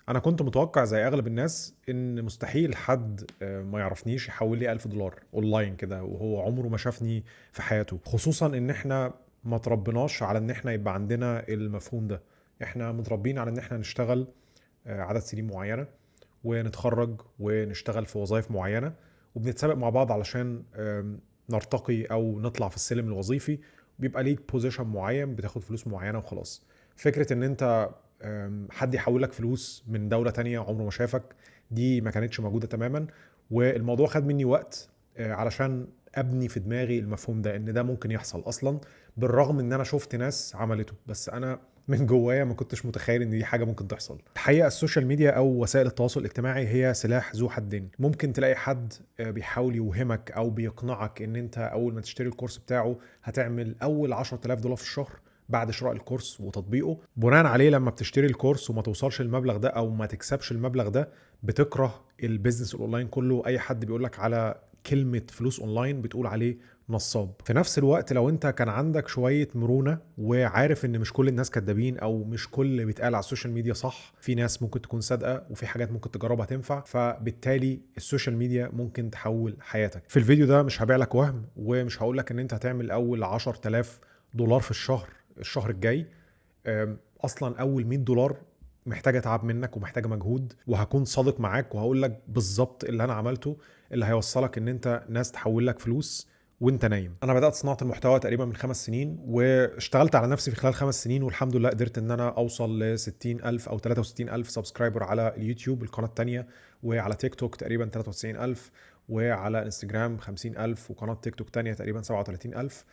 انا كنت متوقع زي اغلب الناس ان مستحيل حد ما يعرفنيش يحول لي $1000 اونلاين كده وهو عمره ما شافني في حياته، خصوصا ان احنا ما تربناش على ان احنا يبقى عندنا المفهوم ده. احنا متربين على ان احنا نشتغل عدد سنين معينة ونتخرج ونشتغل في وظائف معينة، وبنتسابق مع بعض علشان نرتقي او نطلع في السلم الوظيفي. بيبقى ليك بوزيشن معين بتاخد فلوس معينة وخلاص. فكرة ان انت حد يحول لك فلوس من دولة تانية عمره ما شافك، دي ما كانتش موجودة تماما. والموضوع خد مني وقت علشان ابني في دماغي المفهوم ده ان ده ممكن يحصل اصلا، بالرغم ان انا شفت ناس عملته، بس انا من جوايا ما كنتش متخيل ان دي حاجة ممكن تحصل. الحقيقة السوشيال ميديا او وسائل التواصل الاجتماعي هي سلاح ذو حدين. ممكن تلاقي حد بيحاول يوهمك او بيقنعك ان انت اول ما تشتري الكورس بتاعه هتعمل اول $10,000 في الشهر بعد شراء الكورس وتطبيقه. بناء عليه لما بتشتري الكورس وما توصلش المبلغ ده او ما تكسبش المبلغ ده بتكره البيزنس الاونلاين كله. اي حد بيقولك على كلمة فلوس اونلاين بتقول عليه نصاب. في نفس الوقت لو انت كان عندك شوية مرونة وعارف ان مش كل الناس كدابين او مش كل اللي بيتقال على السوشيال ميديا صح، في ناس ممكن تكون صادقة وفي حاجات ممكن تجربها تنفع، فبالتالي السوشيال ميديا ممكن تحول حياتك. في الفيديو ده مش هبيع لك وهم، ومش هقول لك ان انت هتعمل اول $10,000 في الشهر الجاي. اصلا اول $100 محتاجه تعب منك ومحتاجه مجهود، وهكون صادق معاك وهقول لك بالظبط اللي انا عملته اللي هيوصلك ان انت ناس تحول لك فلوس وانت نايم. انا بدات صناعه المحتوى تقريبا من 5 سنين، واشتغلت على نفسي في خلال 5 سنين، والحمد لله قدرت ان انا اوصل ل 60,000 او 63,000 سبسكرايبر على اليوتيوب القناه الثانيه، وعلى تيك توك تقريبا 93,000، وعلى انستجرام 50,000، وقناه تيك توك تانية تقريبا 37,000.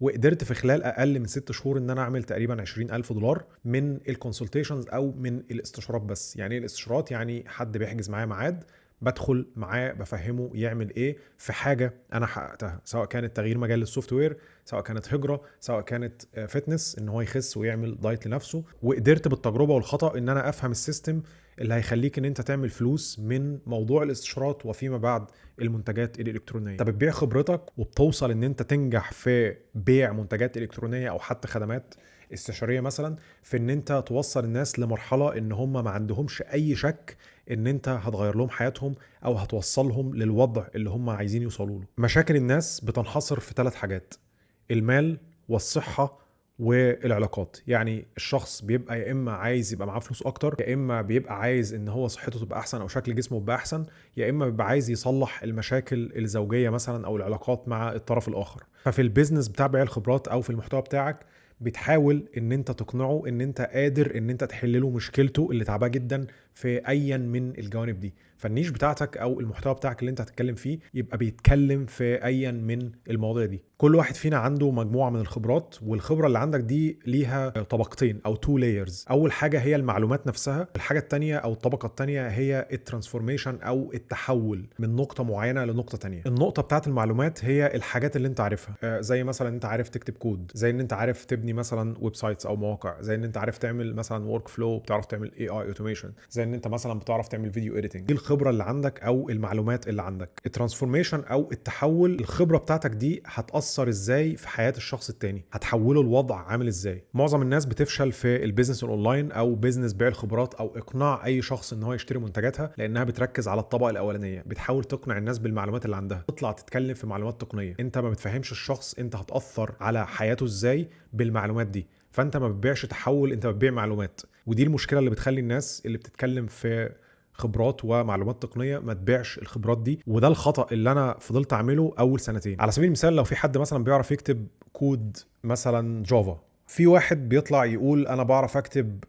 وقدرت في خلال اقل من 6 شهور ان انا اعمل تقريبا $20,000 من الكونسلتيشنز او من الاستشارات. بس يعني ايه الاستشارات؟ يعني حد بيحجز معايا ميعاد، بدخل معاه بفهمه يعمل ايه في حاجه انا حققتها، سواء كانت تغيير مجال السوفت وير، سواء كانت هجره، سواء كانت فتنس ان هو يخس ويعمل دايت لنفسه. وقدرت بالتجربه والخطا ان انا افهم السيستم اللي هيخليك ان انت تعمل فلوس من موضوع الاستشارات وفيما بعد المنتجات الالكترونيه. انت بتبيع خبرتك وبتوصل ان انت تنجح في بيع منتجات الكترونيه او حتى خدمات استشاريه مثلا، في ان انت توصل الناس لمرحله ان هم ما عندهمش اي شك ان انت هتغير لهم حياتهم او هتوصلهم للوضع اللي هم عايزين يوصلوا له. مشاكل الناس بتنحصر في 3 حاجات: المال والصحه والعلاقات. يعني الشخص بيبقى يا اما عايز يبقى معاه فلوس اكتر، يا اما بيبقى عايز ان هو صحته تبقى احسن او شكل جسمه يبقى احسن، يا اما بيبقى عايز يصلح المشاكل الزوجيه مثلا او العلاقات مع الطرف الاخر. ففي البيزنس بتاع بيع الخبرات او في المحتوى بتاعك بتحاول ان انت تقنعه ان انت قادر ان انت تحل له مشكلته اللي تعباه جدا في ايا من الجوانب دي. فالنيش بتاعتك او المحتوى بتاعك اللي انت هتتكلم فيه يبقى بيتكلم في ايا من المواضيع دي. كل واحد فينا عنده مجموعة من الخبرات، والخبرة اللي عندك دي ليها طبقتين او 2 layers. اول حاجة هي المعلومات نفسها، الحاجة التانية او الطبقة التانية هي الترانسفورميشن او التحول من نقطة معينة لنقطة تانية. النقطة بتاعت المعلومات هي الحاجات اللي انت عارفها، زي مثلا انت عارف تكتب كود، زي ان انت عارف تبني مثلا ويب سايتس او مواقع، زي ان انت عارف تعمل مثلا ورك فلو، بتعرف تعمل اي اوتوميشن، زي ان انت مثلا بتعرف تعمل فيديو اديتنج. دي الخبرة اللي عندك او المعلومات اللي عندك. الترانسفورميشن او التحول، الخبرة بتاعتك دي هتأثر ازاي في حياة الشخص التاني، هتحوله الوضع عامل ازاي. معظم الناس بتفشل في البيزنس الاونلاين او بيزنس بيع الخبرات او اقناع اي شخص ان هو يشتري منتجاتها، لانها بتركز على الطبقة الاولانية، بتحاول تقنع الناس بالمعلومات اللي عندها، تطلع تتكلم في معلومات تقنية. انت ما بتفهمش الشخص انت هتأثر على حياته ازاي بالمعلومات دي، فانت ما بتبيعش تحول، انت بتبيع معلومات. ودي المشكلة اللي بتخلي الناس اللي بتتكلم في خبرات ومعلومات تقنيه ما تبيعش الخبرات دي. وده الخطا اللي انا فضلت اعمله اول سنتين. على سبيل المثال، لو في حد مثلا بيعرف يكتب كود مثلا جافا، في واحد بيطلع يقول انا بعرف اكتب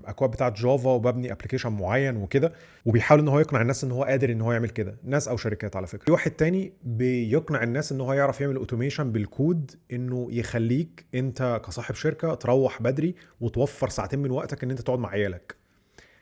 اكواد بتاعه جافا وببني ابلكيشن معين وكده، وبيحاول ان هو يقنع الناس ان هو قادر ان هو يعمل كده، ناس او شركات على فكره. في واحد تاني بيقنع الناس ان هو يعرف يعمل اوتوميشن بالكود، انه يخليك انت كصاحب شركه تروح بدري وتوفر ساعتين من وقتك ان انت تقعد مع عيالك.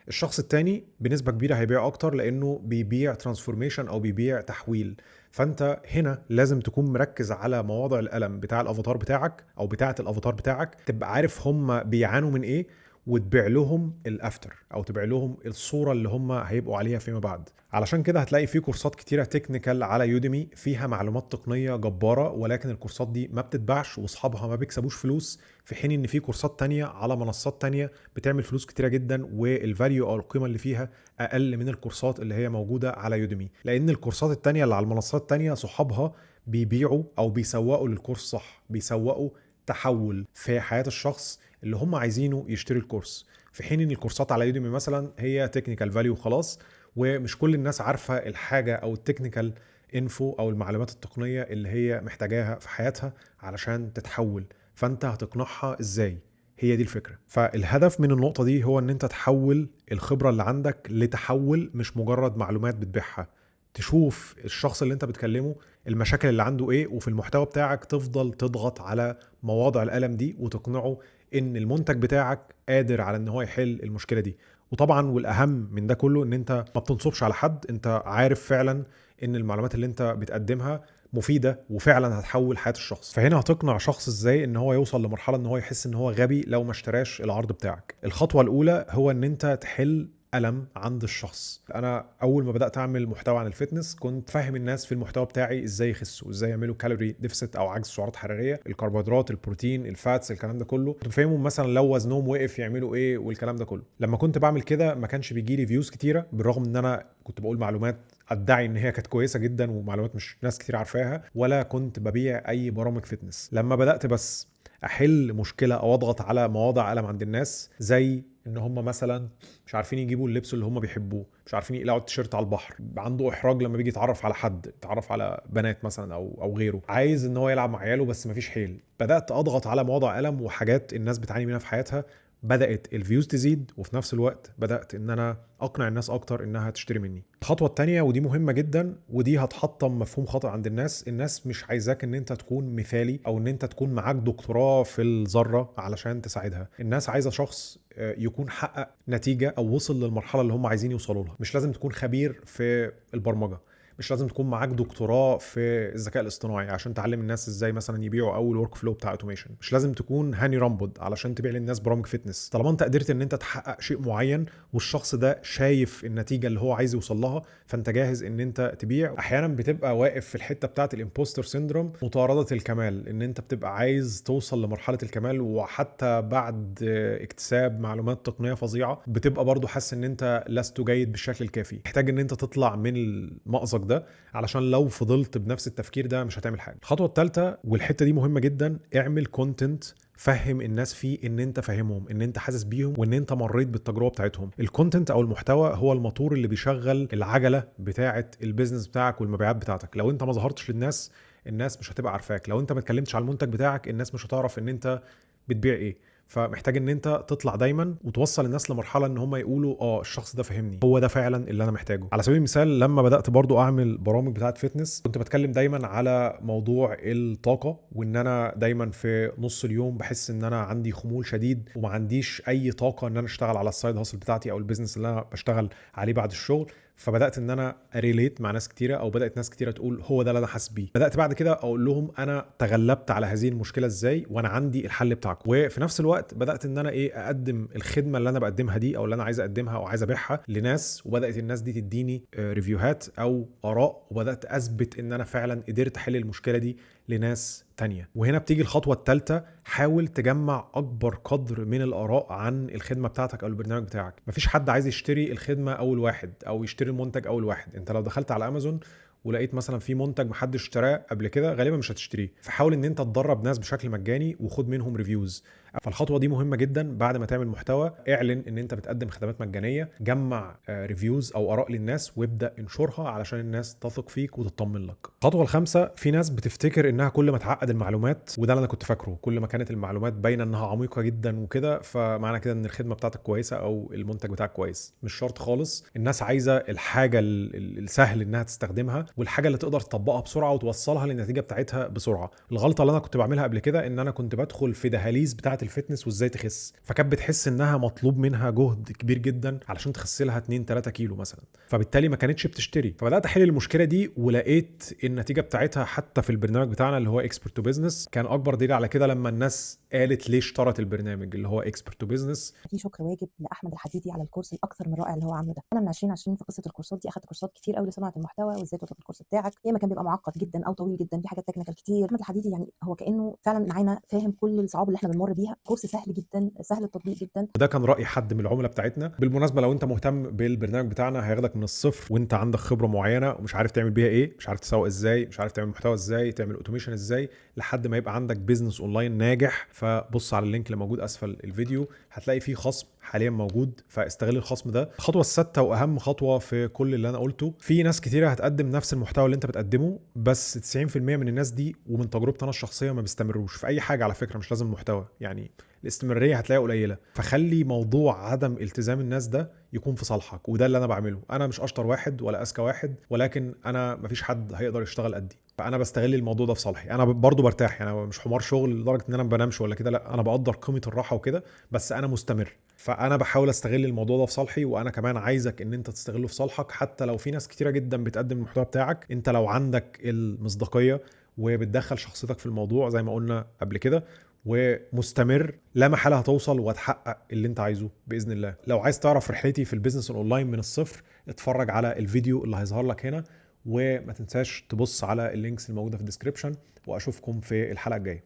الشخص التاني بنسبة كبيرة هيبيع اكتر لانه بيبيع ترانسفورميشن او بيبيع تحويل. فانت هنا لازم تكون مركز على مواضع الالم بتاع الافاتار بتاعك او بتاعة الافاتار بتاعك، تبقى عارف هم بيعانوا من ايه، وتبيع لهم الافتر او تبيع لهم الصوره اللي هم هيبقوا عليها فيما بعد. علشان كده هتلاقي في كورسات كتيره تكنيكال على يوديمي فيها معلومات تقنيه جباره، ولكن الكورسات دي ما بتتباعش واصحابها ما بيكسبوش فلوس، في حين ان في كورسات تانية على منصات تانية بتعمل فلوس كتيره جدا، والفاليو او القيمه اللي فيها اقل من الكورسات اللي هي موجوده على يوديمي. لان الكورسات التانية اللي على المنصات التانية صحابها بيبيعوا او بيسوقوا للكورس، صح، بيسوقوا تحول في حياه الشخص اللي هم عايزينه يشتري الكورس، في حين ان الكورسات على يوديمي مثلا هي تكنيكال فاليو خلاص، ومش كل الناس عارفه الحاجه او التكنيكال انفو او المعلومات التقنيه اللي هي محتاجاها في حياتها علشان تتحول. فانت هتقنعها ازاي؟ هي دي الفكره. فالهدف من النقطه دي هو ان انت تحول الخبره اللي عندك لتحول، مش مجرد معلومات بتبيعها. تشوف الشخص اللي انت بتكلمه المشاكل اللي عنده ايه، وفي المحتوى بتاعك تفضل تضغط على مواضع الألم دي وتقنعه ان المنتج بتاعك قادر على ان هو يحل المشكلة دي. وطبعا والاهم من ده كله ان انت ما بتنصبش على حد، انت عارف فعلا ان المعلومات اللي انت بتقدمها مفيدة وفعلا هتحول حياة الشخص. فهنا هتقنع شخص ازاي ان هو يوصل لمرحلة ان هو يحس ان هو غبي لو ما اشتراش العرض بتاعك. الخطوة الاولى هو ان انت تحل ألم عند الشخص. انا اول ما بدات اعمل محتوى عن الفتنس كنت فاهم الناس في المحتوى بتاعي ازاي يخسوا، ازاي يعملوا كالوري ديفست او عجز سعرات حراريه، الكربوهيدرات، البروتين، الفاتس، الكلام ده كله كنت بفهمهم مثلا لو وزنهم وقف يعملوا ايه والكلام ده كله. لما كنت بعمل كده ما كانش بيجي لي فيوز كتيره، بالرغم ان انا كنت بقول معلومات ادعي ان هي كانت كويسه جدا ومعلومات مش ناس كتير عارفاها، ولا كنت ببيع اي برامج فتنس. لما بدات بس احل مشكله او اضغط على مواضع الم عند الناس، زي ان هم مثلا مش عارفين يجيبوا اللبس اللي هم بيحبوه، مش عارفين يقلعوا التيشيرت على البحر، عنده احراج لما بيجي يتعرف على حد، يتعرف على بنات مثلا او غيره، عايز ان هو يلعب مع عياله بس مفيش حيل، بدات اضغط على مواضع الم وحاجات الناس بتعاني منها في حياتها، بدات الفيوز تزيد، وفي نفس الوقت بدات ان انا اقنع الناس اكتر انها تشتري مني. الخطوه الثانيه ودي مهمه جدا، ودي هتحطم مفهوم خاطئ عند الناس مش عايزاك ان انت تكون مثالي او ان انت تكون معاك دكتوراه في الذره علشان تساعدها. الناس عايزه شخص يكون حقق نتيجه او وصل للمرحله اللي هم عايزين يوصلوا لها. مش لازم تكون خبير في البرمجه، مش لازم تكون معاك دكتوراه في الذكاء الاصطناعي عشان تعلم الناس ازاي مثلا يبيعوا اول ورك فلو بتاع اوتوميشن، مش لازم تكون هاني رامبود علشان تبيع للناس برامج فتنس. طالما انت قدرت ان انت تحقق شيء معين والشخص ده شايف النتيجه اللي هو عايز يوصل لها، فانت جاهز ان انت تبيع. احيانا بتبقى واقف في الحته بتاعه الامبوستر سيندروم، مطارده الكمال، ان انت بتبقى عايز توصل لمرحله الكمال، وحتى بعد اكتساب معلومات تقنيه فظيعه بتبقى برضو حاسس ان انت لست جيد بالشكل الكافي. محتاج ان انت تطلع من المأزق ده، علشان لو فضلت بنفس التفكير ده مش هتعمل حاجه. الخطوه الثالثه والحته دي مهمه جدا، اعمل كونتنت فهم الناس فيه ان انت فاهمهم، ان انت حاسس بيهم، وان انت مريت بالتجربه بتاعتهم. الكونتنت او المحتوى هو الموتور اللي بيشغل العجله بتاعه البيزنس بتاعك والمبيعات بتاعتك. لو انت ما ظهرتش للناس، الناس مش هتبقى عارفاك. لو انت ما اتكلمتش على المنتج بتاعك، الناس مش هتعرف ان انت بتبيع ايه. فمحتاج ان انت تطلع دايما وتوصل الناس لمرحله ان هم يقولوا الشخص ده فهمني، هو ده فعلا اللي انا محتاجه. على سبيل المثال لما بدات برضو اعمل برامج بتاعه فتنس، كنت بتكلم دايما على موضوع الطاقه، وان انا دايما في نص اليوم بحس ان انا عندي خمول شديد وما عنديش اي طاقه ان انا اشتغل على السايد هاسل بتاعتي او البيزنس اللي انا بشتغل عليه بعد الشغل. فبدات ان انا اريليت مع ناس كتيره، او بدات ناس كتيره تقول هو ده اللي انا حاسس بيه. بدات بعد كده اقول لهم انا تغلبت على هذه المشكله ازاي، وانا عندي الحل بتاعكم. وفي نفس الوقت بدات ان انا اقدم الخدمه اللي انا بقدمها دي او اللي انا عايز اقدمها او عايز ابيعها لناس، وبدات الناس دي تديني ريفيوهات او اراء، وبدات اثبت ان انا فعلا قدرت احل المشكله دي لناس تانية. وهنا بتيجي الخطوة الثالثة، حاول تجمع أكبر قدر من الآراء عن الخدمة بتاعتك أو البرنامج بتاعك. مفيش حد عايز يشتري الخدمة أول واحد أو يشتري المنتج أول واحد. أنت لو دخلت على أمازون ولقيت مثلا في منتج محدش اشتراه قبل كده، غالبا مش هتشتريه. فحاول ان انت تدرب ناس بشكل مجاني وخد منهم ريفيوز. فالخطوه دي مهمه جدا. بعد ما تعمل محتوى اعلن ان انت بتقدم خدمات مجانيه، جمع ريفيوز او اراء للناس وابدا انشرها علشان الناس تثق فيك وتطمن لك. الخطوه الخامسه، في ناس بتفتكر انها كل ما تعقد المعلومات، وده اللي انا كنت فاكره، كل ما كانت المعلومات باينه انها عميقه جدا وكده، فمعنى كده ان الخدمه بتاعتك كويسه او المنتج بتاعك كويس. مش شرط خالص. الناس عايزه الحاجه السهل انها تستخدمها، والحاجه اللي تقدر تطبقها بسرعه وتوصلها للنتيجه بتاعتها بسرعه. الغلطه اللي انا كنت بعملها قبل كده ان انا كنت بدخل في دهاليز بتاعه الفتنس وازاي تخس، فكانت بتحس انها مطلوب منها جهد كبير جدا علشان تخس لها 2 3 كيلو مثلا، فبالتالي ما كانتش بتشتري. فبدات احل المشكله دي ولقيت النتيجه بتاعتها حتى في البرنامج بتاعنا اللي هو اكسبرت تو بزنس. كان اكبر دليل على كده لما الناس قالت ليه اشترت البرنامج اللي هو اكسبرت تو بزنس. في شكر واجب لاحمد الحديدي على الكورس الاكثر من رائع اللي هو عامله ده. انا من 2020 في قصه الكورسات دي اخدت كورسات كتير قوي لصناعه المحتوى وازاي تطلب الكورس بتاعك، يا اما كان بيبقى معقد جدا او طويل جدا، في حاجات تكنيكال كتير. احمد الحديدي يعني هو كانه فعلا معانا فاهم كل الصعاب اللي احنا بنمر بيها. كورس سهل جدا، سهل التطبيق جدا. وده كان راي حد من العملاء بتاعتنا. بالمناسبه لو انت مهتم بالبرنامج بتاعنا هياخدك من الصفر وانت عندك خبره معينه ومش عارف تعمل بيها ايه، مش عارف تسوق ازاي، مش عارف تعمل محتوى ازاي، تعمل اوتوميشن ازاي، لحد ما يبقى عندك بيزنس اونلاين ناجح. فبص على اللينك اللي موجود اسفل الفيديو، هتلاقي فيه خصم حاليا موجود، فاستغل الخصم ده. الخطوه السادسه واهم خطوه في كل اللي انا قلته، في ناس كتيره هتقدم نفس المحتوى اللي انت بتقدمه، بس 90% من الناس دي ومن تجربتي انا الشخصيه ما بيستمروش في اي حاجه. على فكره مش لازم محتوى، يعني الاستمراريه هتلاقيها قليله. فخلي موضوع عدم التزام الناس ده يكون في صالحك، وده اللي انا بعمله. انا مش اشطر واحد ولا اذكى واحد، ولكن انا مفيش حد هيقدر يشتغل قدي، فانا بستغل الموضوع ده في صالحي. انا برضو برتاح، يعني أنا مش حمار شغل لدرجه ان انا ما بنامش ولا كده، لا انا بقدر قيمه الراحه وكده، بس انا مستمر. فانا بحاول استغل الموضوع ده في صالحي، وانا كمان عايزك ان انت تستغله في صالحك. حتى لو في ناس كتيره جدا بتقدم المحتوى بتاعك، انت لو عندك المصداقيه وبتدخل شخصيتك في الموضوع زي ما قلنا قبل كده ومستمر، لا محاله هتوصل وهتحقق اللي انت عايزه باذن الله. لو عايز تعرف رحلتي في البيزنس الاونلاين من الصفر، اتفرج على الفيديو اللي هيظهر لك هنا، وما تنساش تبص على اللينكس الموجوده في الديسكريبشن، واشوفكم في الحلقه الجايه.